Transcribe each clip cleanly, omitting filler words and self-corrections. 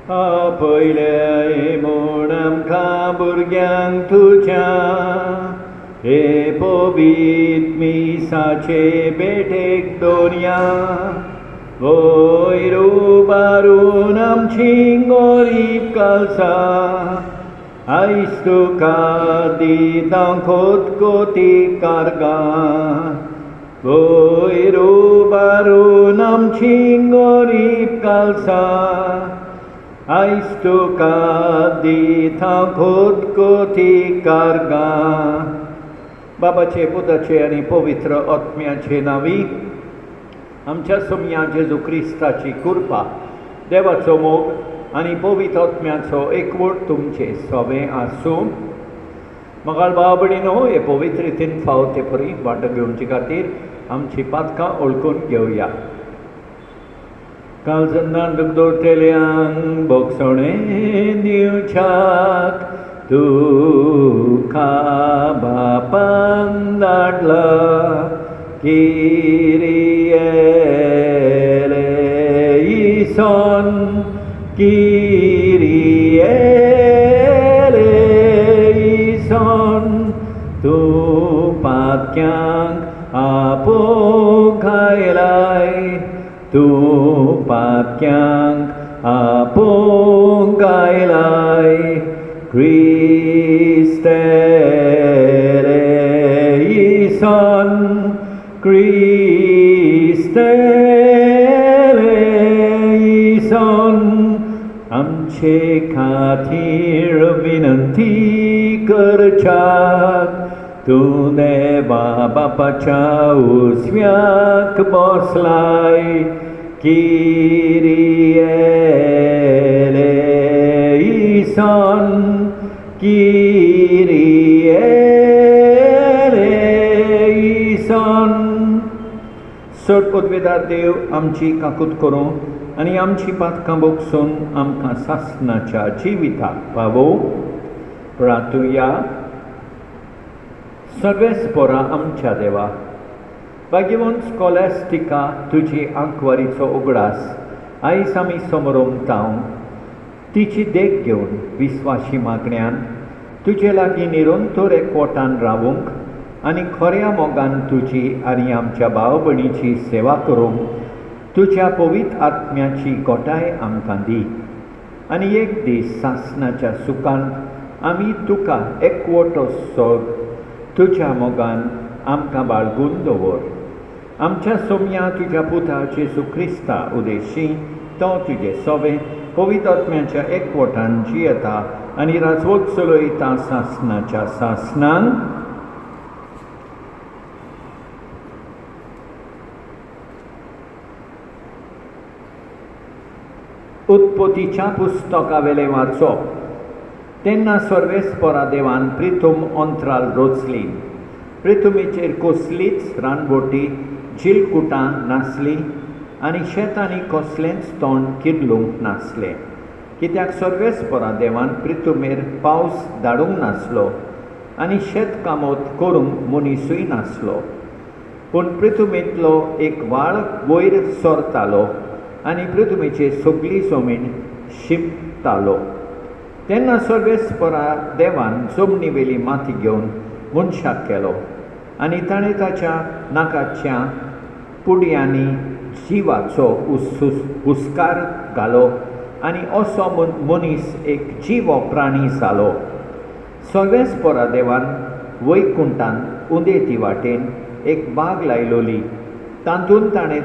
आपयले म्हूण आमकां भुरग्यांक तुज्या हे पवित्र मिसाचे भेटेक दवरया वयर उबारून आमची गरीब काळजां आयज तुका दिता कोतकोती कारगां वयर उबारून आमची गरीब काळजां आयज तुका दिता कोतकोती कारगां बाबाचे पुताचे आनी पवित्र आत्म्याचे नांवी आमच्या सोम्या जेजू क्रिस्ताची कृपा देवाचो मोग आनी पवित्र आत्म्याचो एकवट तुमचे सवें आसूं मंगळ भाव भयणीनो हे पवित्र रितीन फावते परी वांटो घेवचे खातीर आमची पातकां ओळखून घेवया काळजांत दुख दवरतल्यांक बोगसोणें दिवच्याक तुका बापान धाडला किरिये लेइसन किरिये लेइसन तूं पातक्यांक आपोगायलाय तूं पातक्यांक आपोगायलाय क्रिस्ते लेइसन क्रिस्ते लेइसन आमचे खातीर विनंती करच्याक तूं देवा बापाच्या उजव्याक बसलाय किरिये लेइसन किरिये लेइसन चड पदवेदार देव आमची काकूत करूं आनी आमची पातकां बोगसून आमकां सासणाच्या जिविताक पावोw प्रार्थुया सर्वेस्परा आमच्या देवा भाग्यवंत स्कॉलॅस्टिका तुजी आंकवारीचो उगडास आयज आमी समोरुमताव तिची देख घेवन विस्वाशी मागण्यान तुजे लागीं निरंतर एकवटान रावूंक आनी खऱ्या मोगान तुजी आनी आमच्या भाव भयणीची सेवा करूंक तुज्या पवित्र आत्म्याची गोठाय आमकां दी आनी एक दीस सासणाच्या सुखांत आमी तुका एकवटो सोद तुज्या मोगान आमकां बाळगून दवर आमच्या सोम्या तुज्या पुता जेजू क्रिस्ता उदेशी तो तुजे सवें पवित्र आत्म्याच्या एकवटान जियेता आनी राजवट चलयता सासणाच्या सासणान उत्पत्तीच्या पुस्तकावेलें वाचप तेन्ना सर्वेस्परा देवान प्रितूम अंतराल रचली प्रितुमेचेर कसलीच रानवटी चिलकुटां नासली आनी शेतांनी कसलेंच तोंड किर्लूंक नासलें कित्याक सर्वेस्परा देवान प्रितुमेर पावस धाडूंक नासलो आनी शेत कामत करूंक मनीसूय नासलो पूण प्रितुमेंतलो एक व्हाळ वयर सरतालो आनी पृथ्वीची सगळी जमीन शिंपतालो तेन्ना सर्वेस्परा देवान जमनीवेली माती घेवन मनशाक केलो आनी ताणें ताच्या नाकाच्या कुडयांनी जिवाचो हुस्कार घालो आनी असो मनीस एक जिवो प्राणी जालो सर्वेस्परा देवान वैकुंठान उदेती वाटेन एक बाग लायलोली तातूंत ताणें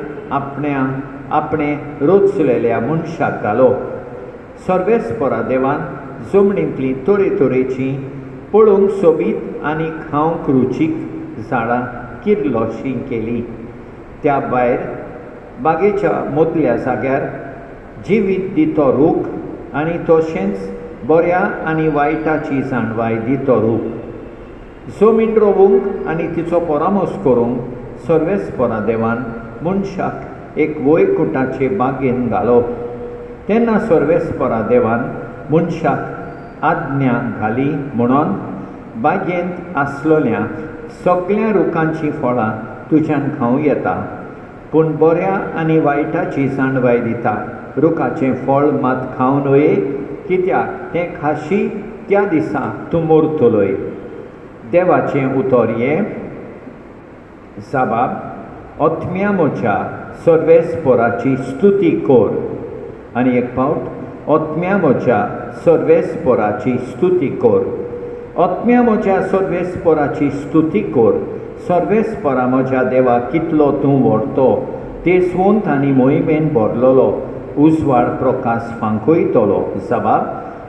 आपणे रचलेल्या मनशाक घालो सर्वेस्परा देवान जमनींतली तरेतरेची पळोवंक सोबीत आनी खावंक रुचीक झाडां किर्लोशी केली त्या भायर बागेच्या मदल्या जाग्यार जिवीत दितो रूख आनी तशेंच बऱ्या आनी वायटाची जाणवाय दितो रूख जमीन रोवूंक आनी तिचो परामोस करूंक सर्वेस्परा देवान मनशाक एक वैकुंठाचे बागेन घालो तेन्ना सर्वेस्परा देवान मनशाक आज्ञा घाली म्हणून बागेंत आसलेल्या सगळ्या रुखांची फळां तुज्यान खावं येता पूण बऱ्या आनी वायटाची जाणवाय दिता रुखाचें फळ मात खावं न्हय, कित्याक तें खाशी त्या दिसा तूं मरतलोय. देवाचें उतर हें, साबाब, ओतम्या म्हज्या सर्वेस्पराची स्तुती कर. आनी एक फावट, ओतम्या म्हज्या सर्वेस्पराची स्तुती कर. ओतम्या म्हज्या सर्वेस्पराची स्तुती कर. सर्वेस्परा म्हज्या देवा, कितलो तूं व्हडतो. तेसवंत आनी मोहिमेन भरलेलो उजवाड प्रकाश फांकयतलो. साबाब,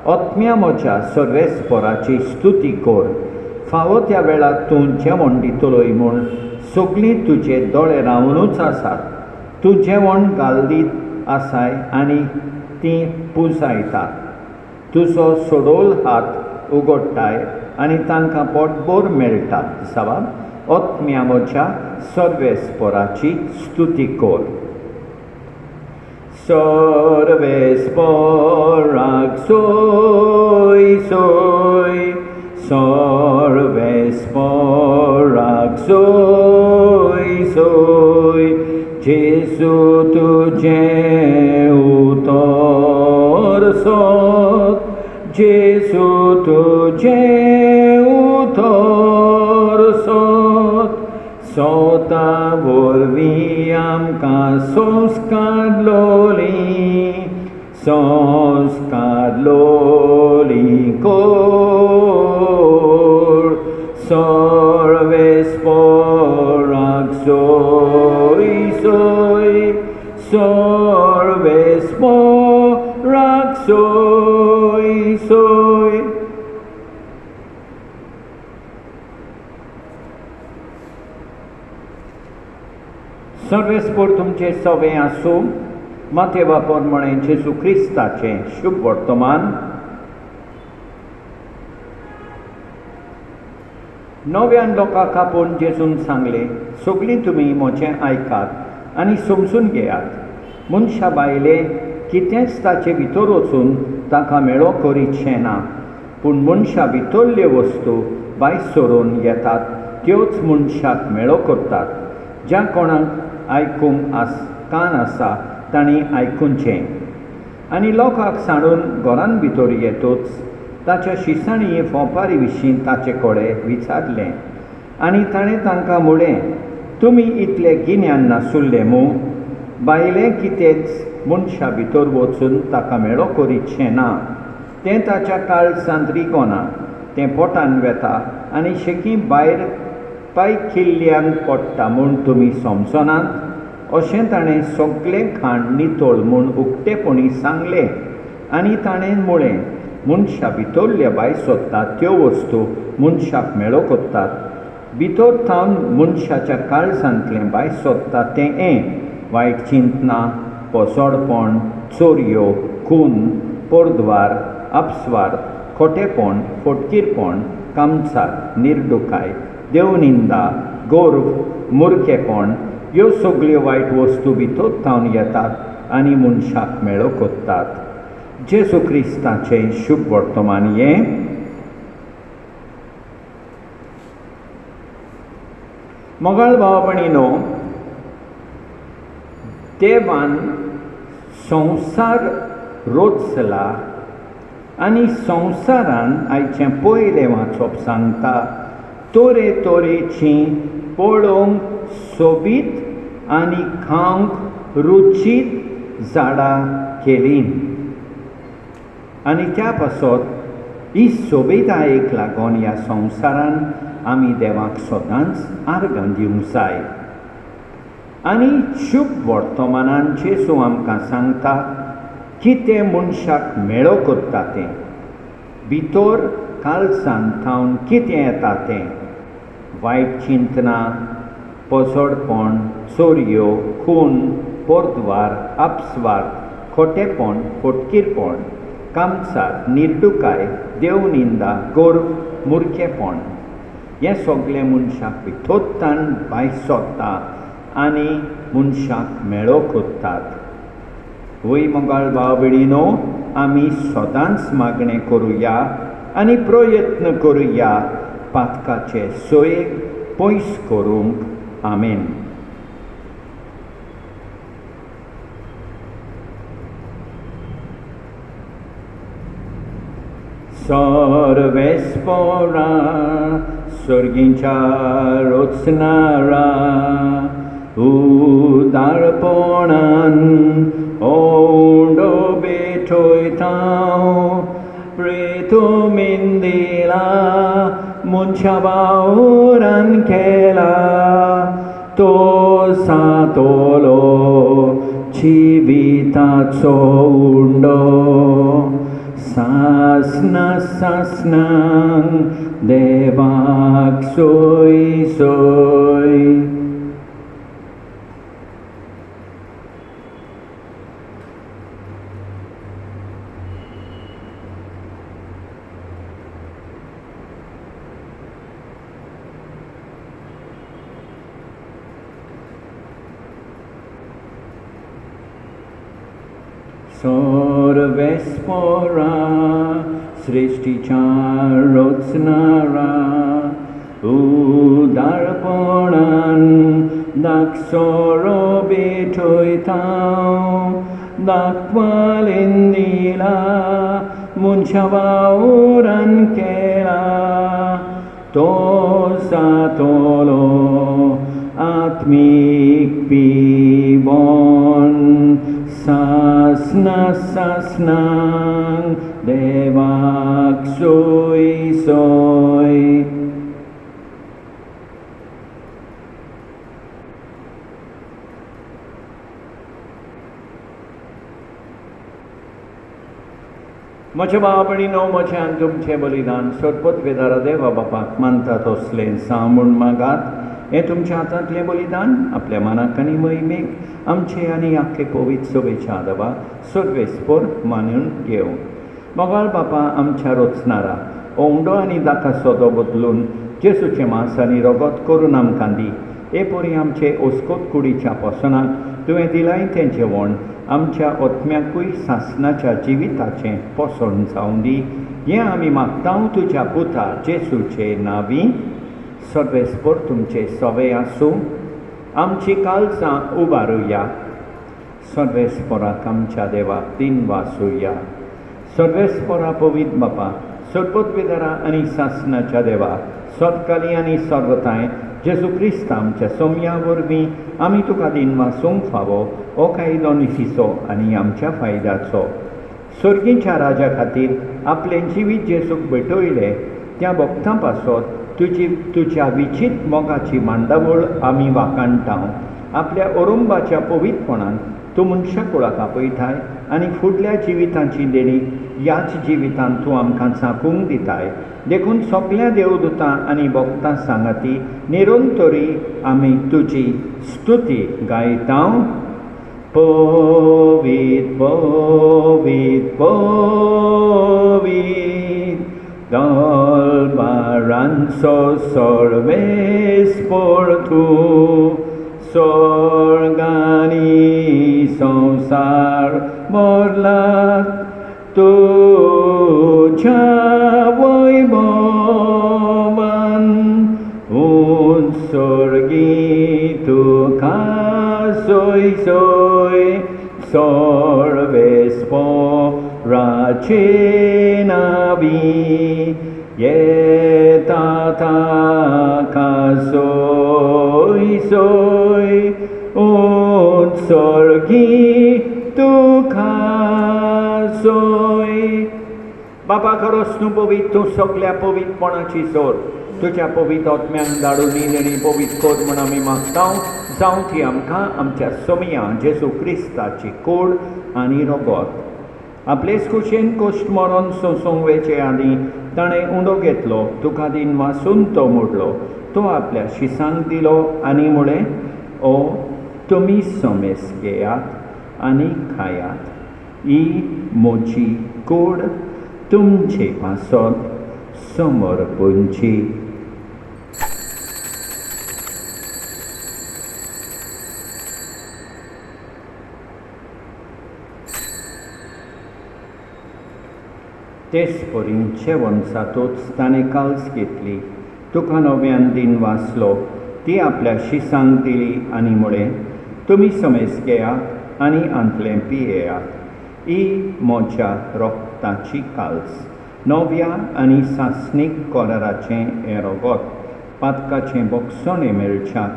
ओतम्या म्हज्या सर्वेस्पराची स्तुती कर. फावो त्या वेळार तूं जेवण दितलोय म्हूण सगळीं तुजे दोळे रावनूच आसात. तूं जेवण घालीत आसाय आनी तीं पुंजायतात. तुजो सोडोल हात उगडटाय आनी तांकां पोटभर मेळटा. साबाब, ओतम्या म्हज्या सर्वेस्पराची स्तुती कर. सर्वेस्पराक सोय सोय, सर्वेस्पराक सोय सोय. जेजू तुजें उतर सोद, जेजू तुजें उतर सोद. सोता वरवीं आमकां संस्कारलोली कोर. सर्वेस्पराक सोय सोय, सर्वेस्पराक सोय सोय. सर्वेस्पर तुमचे सवे आसूं. मातेवा पोरमणें जेजू क्रिस्ताचें शुभ वर्तमान. नव्यान लोकांक आपोवन जेजून सांगलें, सगळीं तुमी म्हजें आयकात आनी समजून घेयात. मनशा भायले कितेंच ताचे भितर वचून ताका मेळो करीतशें ना, पूण मनशा भितरल्यो वस्तू भायर सरून येतात त्योच मनशाक मेळो करतात. ज्या कोणाक आयकूंक कान आसा तांणी आयकुचें. आनी लोकांक सांडून घरान भितर येतूच ताच्या शिसाणी फोंपारी विशीं ताचे कडेन विचारलें. आनी ताणें तांकां म्हणलें, तुमी इतले गिन्यान नासुल्ले मूं? भायलें कितेंच मनशा भितर वचून ताका मेळो करीतशें ना. तें ताच्या काळजांत रिगोना, तें पोटान वेता आनी शेकी भायर पांय खिल्ल्यान पडटा म्हूण तुमी समजनात. अशें ताणें सगळें खाण नितळ म्हूण उक्तेपणी सांगलें. आनी ताणें म्हणलें, मनशा भितरले भायर सोदतात त्यो वस्तू मनशाक मेळो करतात. भितर थावन मनशाच्या काळजांतलें भायर सोदता तें वायट चिंतनां, पोसडपण, चोरयो, खून, परद्वार, अपस्वार्थ, खोटेपण, फटकीरपण, कामचार, निर्डुकाय, देवनिंदा, गर्व, मुर्खेपण, ह्यो सगळ्यो वायट वस्तू भितर थावन येतात आनी मनशाक मेळो करतात. जेजू क्रिस्ताचें शुभ वर्तमान हें. मोगाळ भाव भयणीनो, देवान संवसार रचला आनी संवसारान आयचें पयलें वाचप सांगता तोरे तोरेचीं पळोवंक सोबीत आनी खावंक रुचीत झाडां केलीं. आनी त्या पासत ही सोबीतायेक लागून ह्या संवसारान आमी देवाक सदांच आर्गां दिवंक जाय. आनी शुभ वर्तमानान जेजू आमकां सांगता कितें मनशाक मेळो करता तें. भितर काळजांत थावन कितें येता तें. वायट चिंतनां, पोसडपण, चोरयो, खून, परद्वार, अपस्वार्थ, खोटेपण, फटकीरपण, कामचार, निर्डुकाय, देवनिंदा, गर्व, मुर्खेपण, हें सगळें मनशाक भितरतान भायर सोदता आनी मनशाक मेळो करतात. वय मोगाळ भाव भयणीनो, आमी सदांच मागणें करुया आनी प्रयत्न करुया पातकाचे सोयेक पयस करूंक. आमेन. सर्वेस्परा सर्गींच्या रोचणारा उदारपणान ओंडो बेठोयता प्रेतुमीन दिला मुनच्या वावरान केला तो सातोलो जिविताचो उंडो सासना सासनांक देवाक सोय सोय. सर्वेस्परा सृष्टीच्या रोचणारा उदारपणान दाखसोरो बेठोयता दाखवालेन दिला मुनच्या वावरान केला तो सातोलो आत्मीक पिवोन सासना सासनांक देवाक सोय सोय. म्हज्या भावा भयणीनो, म्हजें आनी तुमचें बलिदान सोदपत वेदारा देवा बापाक मानता तसलें सांबून मागात. हें तुमच्या हातांतलें बलिदान आपल्या मनाक आनी मोहिमेक आमचे आनी आख्खे पवित्र सभेच्या आदबाक सर्वेस्पर मानून घेवं. मोगाळ बापा आमच्या रोचणारा ओंडो आनी दाका सोदो बदलून जेसूचें मांस आनी रगत करून आमकां दी. हे परी आमचे ओस्कोत कुडीच्या पोसनाक तुवें दिलाय तें जेवण आमच्या ओतम्याकूय सासनाच्या जिविताचें पोसण जावं दी. हें आमी मागतां तुज्या पुता जेसूचे नांवी. सर्वेस्पर तुमचे सवे आसूं. आमची काळजां उबारुया. सर्वेस्पराक आमच्या देवाक दिन वासुया. सर्वेस्परा पवित्र बापा सोदपत वेदारा आनी सासनाच्या देवा सतकाली आनी सर्वताय जेजू क्रिस्त आमच्या सोम्या वरवीं आमी तुका दिन वासूंक फावो हो कायदो निसिसो आनी आमच्या फायद्याचो. सर्गीच्या राजा खातीर आपलें जिवीत जेजूक भेटयलें त्या भक्तां पासत तुज्या विचित मोगाची मांडावळ आमी वाकाणटाव. आपल्या ओरुंबाच्या पवित्रपणान तूं मनशा कुळाक आपयताय आनी फुडल्या जिवितांची देणी ह्याच जिवितांत तूं आमकां सांकूंक दिताय. देखून सगल्या देवदूतां आनी भक्तां सांगाती निरंतरी आमी तुजी स्तुती गायतां. पवित्र पवित्र पवित्र दलबारांचो सर्वेस्पर तूं स्वर्गानी संसार भरलात तुझ्या वैभवान उत्सर्गी तुका सोय सोय. सर्वेस्पराचे नावी येता ताका सोय सोय. उत्सर्गी तुका सोय. बाबा खरोच न्हू पवित्र तूं सगल्या पवित्रपणाची सोर तुज्या पवित्र आत्म्यांक धाडून आनी पवित्र कर म्हण आमी मागतां. जावं ती आमकां आमच्या सोमया जेजू क्रिस्ताची कूड आनी रगत. आपलेच खुशेन कोश्ट मरण सोंसूंक वेचे आनी ताणें उंडो घेतलो तुका दिन वासून तो मोडलो. तो आपल्या शिसांक दिलो आनी म्हळें ओ तुमी समेस घेयात आनी खायात. ही म्हजी कूड तुमचे पासत समर्पणची. तेच परी जेवण जातूच ताणें काल्स घेतली तुका नव्यान दिन वाचलो ती आपल्या शिसांक दिली आनी म्हळें तुमी समेस घेयात आनी आंतलें पियेयात. ही म्हज्या रोगताची काल्स. नव्या आनी सासणीक कॉलराचें येरोगोत पातकाचें बोगसोणें मेळच्याक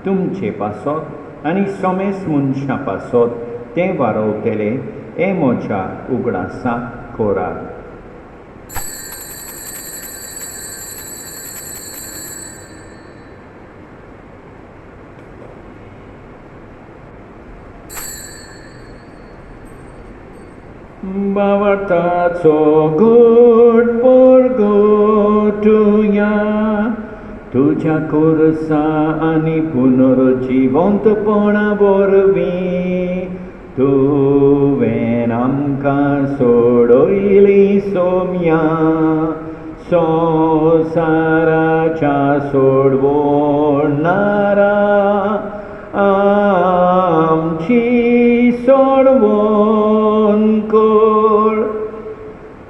तुमचे पासत आनी सोमेस मनशां पासत तें वारोवतले हे म्हज्या उगडासाक कोरात. बावटाचो घोट परगोटुया तुज्या कोरसा आनी पुनर्जिवंतपणा वरवीं तुवें आमकां सोडयली सोम्या संवसाराच्या सोडवणारा आमची सोडवण कोर.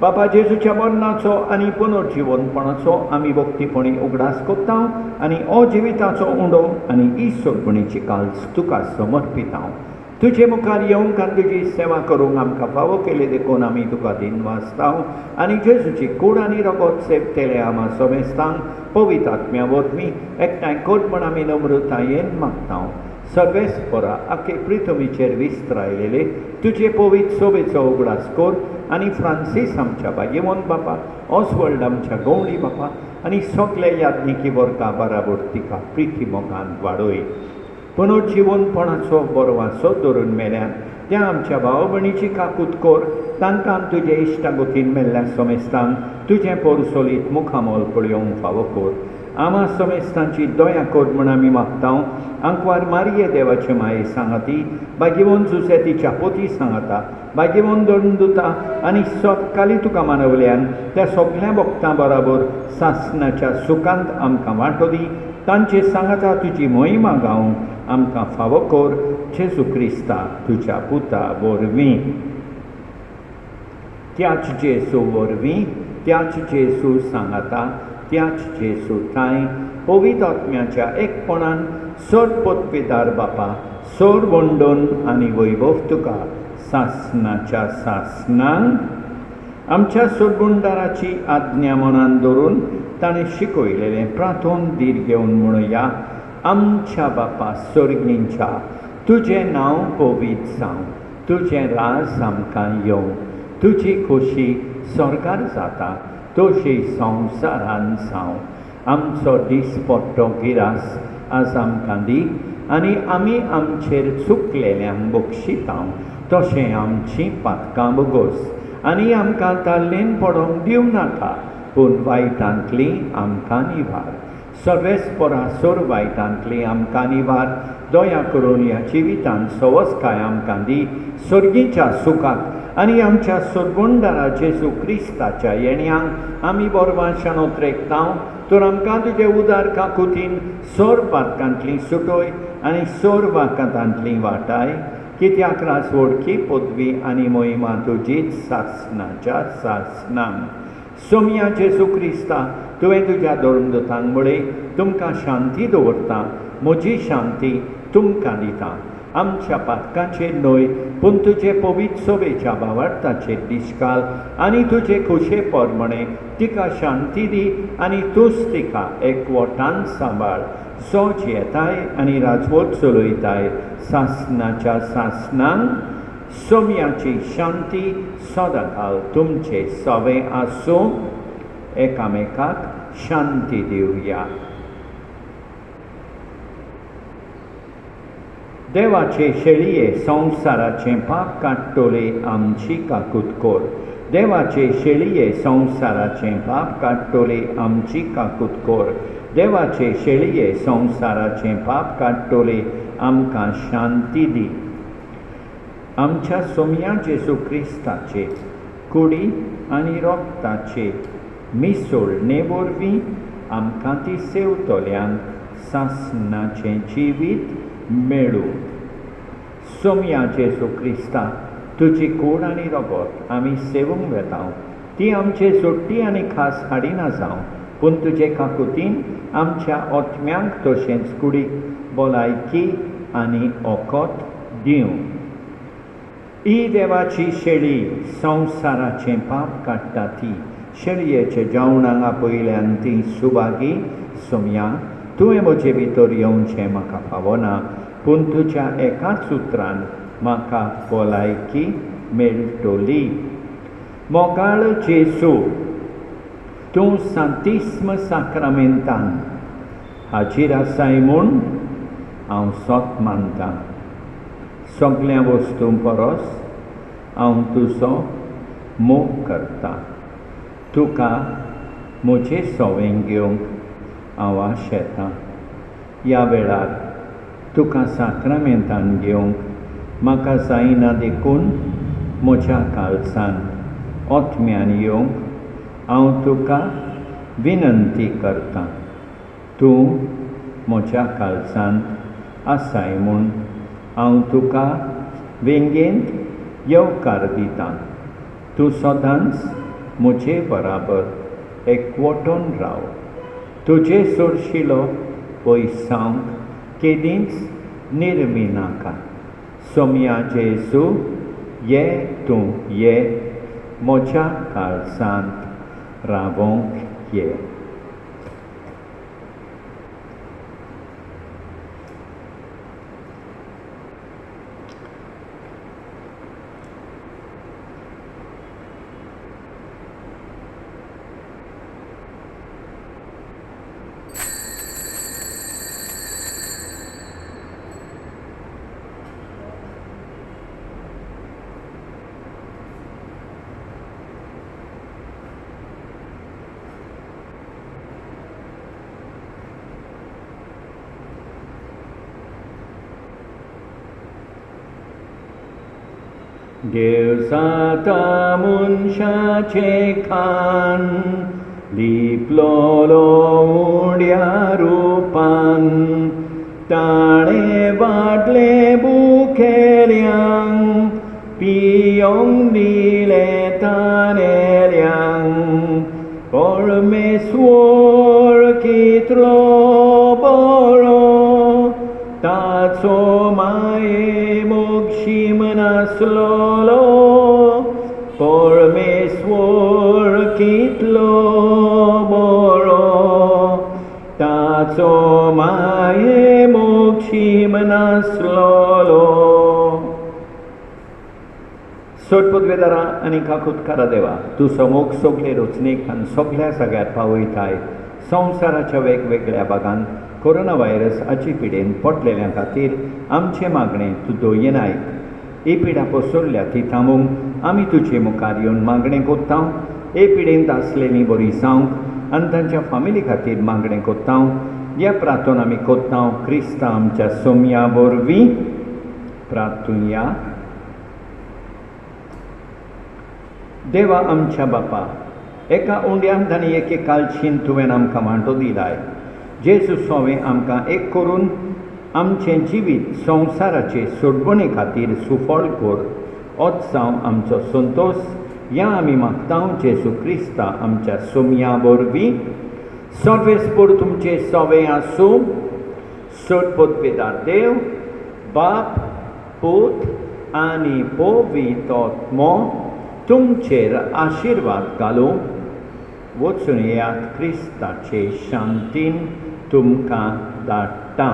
बापा जेजूच्या मरणाचो आनी पुनर्जिवनपणाचो आमी भक्तीपणी उगडास कोत्ता आनी अजिविताचो उंडो आनी ईश्वरपणीची काल्स तुका समर्पिता. तुजे मुखार येवंक आनी तुजी सेवा करूंक आमकां फावो केले देखून आमी तुका दिनवासता आनी जेजूची कूड आनी रगत सेवतले आमा समेस्तांक पवित्र आत्म्या वरवीं एकठांय कर म्हण आमी नम्रतायेन मागता. सर्वेस्परा आखे पृथ्वीचेर विस्तारलेले तुजे पवित्र सोबेचो उगडास कर आनी फ्रांसीस आमच्या भाग्यवंत बापा ऑसवर्ल्ड आमच्या गवळी बापा आनी सगळे याज्ञिकी वर्गा बराबर तिका प्रिती मोगान वाडोय. पुनर्जिवनपणाचो बरो वासो धरून मेल्यान त्या आमच्या भाव भयणीची काकूट कर तांकां तुजे इश्टागतीन मेल्ल्या समेस्तांक तुजें पोरसोलीत मुखामोल पळयोवंक फावो कर. आमा समेस्तांची दया कर म्हण आमी मागता. आंकवार मारिये देवाचे माये सांगाती भाग्यवंत जुसेतीच्या पोती सांगाता भाग्यवंत दंडुता आनी सतकाली तुका मानवल्यान त्या सगळ्या भक्तां बरोबर सासणाच्या सुखांत आमकां वांटो दी. तांचे सांगाता तुजी महिमा गावंक आमकां फावो कर जेजू क्रिस्ता तुज्या पुता वरवीं. त्याच जेजू वरवीं त्याच जेजू सांगाता त्याच जेजू ताय पवित्र आत्म्याच्या एकपणान सोड पदवीदार बापा सोड वंडोन आनी वैभव तुका सासणाच्या सासणांक आमच्या सोडबुंडाराची आज्ञा मनान धरून ताणें शिकयलेलें प्रार्थोन धीर घेवन म्हणुया. आमच्या बापा स्वर्गींच्या तुजें नांव पवित्र जावं तुजें राज आमकां येवं तुजी खोशी स्वर्गार जाता तशी संवसारान जावं. आमचो दिसपट्टो गिरास आज आमकां दी आनी आमी आमचेर चुकलेल्यांक बक्षिता तशें आमची पातकां बगोस आनी आमकां ताल्लेन पडोवंक दिवं नाका पूण वायटांतली आमकां निवार. सर्वेस्परासोर वायटांतली आमकां निवार. दया करून ह्या जिवितांत सवस्काय आमकां दी सर्गीच्या सुखाक आनी आमच्या सोडबुंडारा जेजू क्रिस्ताच्या येण्याक आमी बोरवाशान उतरेकता. तर आमकां तुजे उदार काकुतीन सोर पातकांतली सुटोय आनी सोर वाकांतांतली वाटाय कित्याक राजवडकी पदवी आनी मोहिमा तुजीच सासणाच्या सासणांक. सोम्या जेजू क्रिस्ता तुवें तुज्या धर्मदूतांक म्हळें तुमकां शांती दवरता म्हजी शांती तुमकां दिता. आमच्या पातकांचेर न्हय पूण तुजे पवित्र सोबेच्या भावार्थाचेर दिश्काल आनी तुजे खुशे परमणे तिका शांती दी आनी तूंच तिका एकवटान सांबाळ. सोच येताय आनी राजवट चलयताय सासणाच्या सासणांक. सोम्याची शांती सदांकाल तुमचे सवे आसूं. एकामेकाक शांती दिवया. देवाचे शेळये संवसाराचें पाप काडटोले आमची काकूट कोर. देवाचे शेळये संवसाराचें पाप काडटोले आमची काकूट कोर. देवाचे शेळये संवसाराचें पाप काडटोले आमकां शांती दी. आमच्या सोम्या जेजू क्रिस्ताचे कुडी आनी रोगताचे मिसळणे वरवीं आमकां ती सेवतल्यांक सासणाचें जिवीत मेळूं. सोम्या जेजू क्रिस्ता तुजी कूड आनी रगत आमी सेवूंक वेता. ती आमचे जोडटी आनी खास हाडिना जावं पूण तुजे काकुतीन आमच्या ओतम्यांक तशेंच कुडीक भलायकी आनी ओकोत दिवं. ही देवाची शेळी संवसाराचें पाप काडटा ती शर्येच्या जेवणाक आपयल्यान ती सुभागी सोम्या तुवें म्हजे भितर येवचें म्हाका फावना पूण तुज्या एकाच उतरान म्हाका भलायकी मेळटली. मोगाळ जेजू, तूं सांतिस्म साक्रामेंतान हाजीर आसाय म्हूण हांव सोत मानतां. सगळ्या वस्तूं परस हांव तुजो मोग करतां. तुका म्हजे सवें घेवंक हांव आशेतां. ह्या वेळार तुका साक्रामेंतान घेवंक म्हाका जायना देखून म्हज्या काळजान ओतम्यान येवंक हांव तुका विनंती करतां. तूं म्हज्या काळजान आसाय म्हूण हांव तुका वेंगेंत येवकार दितां. तूं सदांच म्हजे बराबर एकवटून राव. तुजे सोडशिलो पयसांक केदींच निर्मी नाका. सोम्या जेजू, ये तूं ये म्हज्या काळजांत रावोंक ये. देवजाता मनशाचे खान लिपलोलो उड्या रुपान ताणे वाटले बुखेल्यांक पियोंक दिले तानेल्यांक परमेश्वर कितलो बरो ताचो माये मोक्षीम नासलोलो परमेश्वर कितलो बरो ताचो माये मोक्षीम नासलोलो. सोटपदवेदारा आनी काकुतकारा देवा तूं समोग सगळे रचनेक आनी सगळ्या जाग्यार पावयताय. संवसाराच्या वेगवेगळ्या भागांत कोरोना व्हायरस हाचे पिडेन पडलेल्या खातीर आमचे मागणें तूं दोयेनाय. ही पिडा पसरल्या ती थांबोवंक आमी तुजे मुखार येवन मागणें कोत्तां. हे पिडेंत आसलेलीं बरी जावंक आनी तांच्या फामिली खातीर मागणें कोत्तां. ह्या प्रार्थना आमी कोत्तां क्रिस्ता आमच्या सोम्या वरवीं प्रार्थुया. देवा आमच्या बापा, एका उंड्यान आनी एके कालशीन तुवें आमकां वांटो दिलाय. जेजू सोवें आमकां एक करून आमचें जिवीत संवसाराचे सोडवणे खातीर सुफळ कर. होच जावं आमचो संतोश. ह्या आमी मागतां जेजू क्रिस्ता आमच्या सोम्या वरवीं. सर्वेस्पर तुमचें सवें आसूं. सोडपदवेदार देव बाप पूत आनी पवित्र आत्मो तुमचेर आशिर्वाद घालूं. वचून येयात क्रिस्ताचे शांतीन तुमकां धाडटां.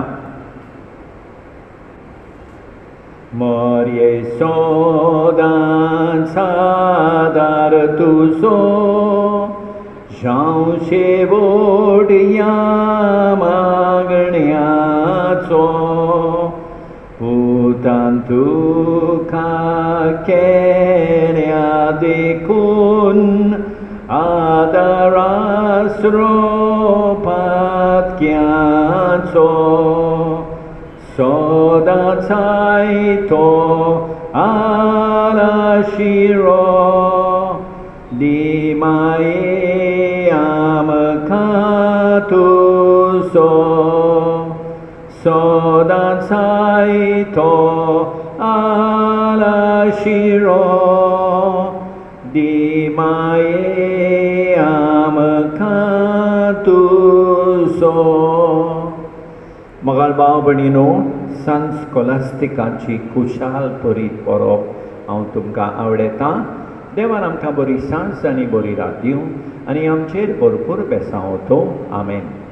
मर्ये सदांच आदार तुजो जावं शेवट ह्या मागण्याचो पुतान तुका केल्या देखून आदारास्रो पातक्याचो सदांच तो आलाशिरो दिमाये आमकां तुजो सदांच तो आलाशिरो दिमाये आमकां तुजो. मोगाळ भाव भयणीनो, सांत स्कॉलास्टिकाची खुशाल परीत बरोवप हांव तुमकां आवडयतां. देवान आमकां बरी सांज आनी बरी रात दिवं आनी आमचेर भरपूर बेसांव तो आमेन.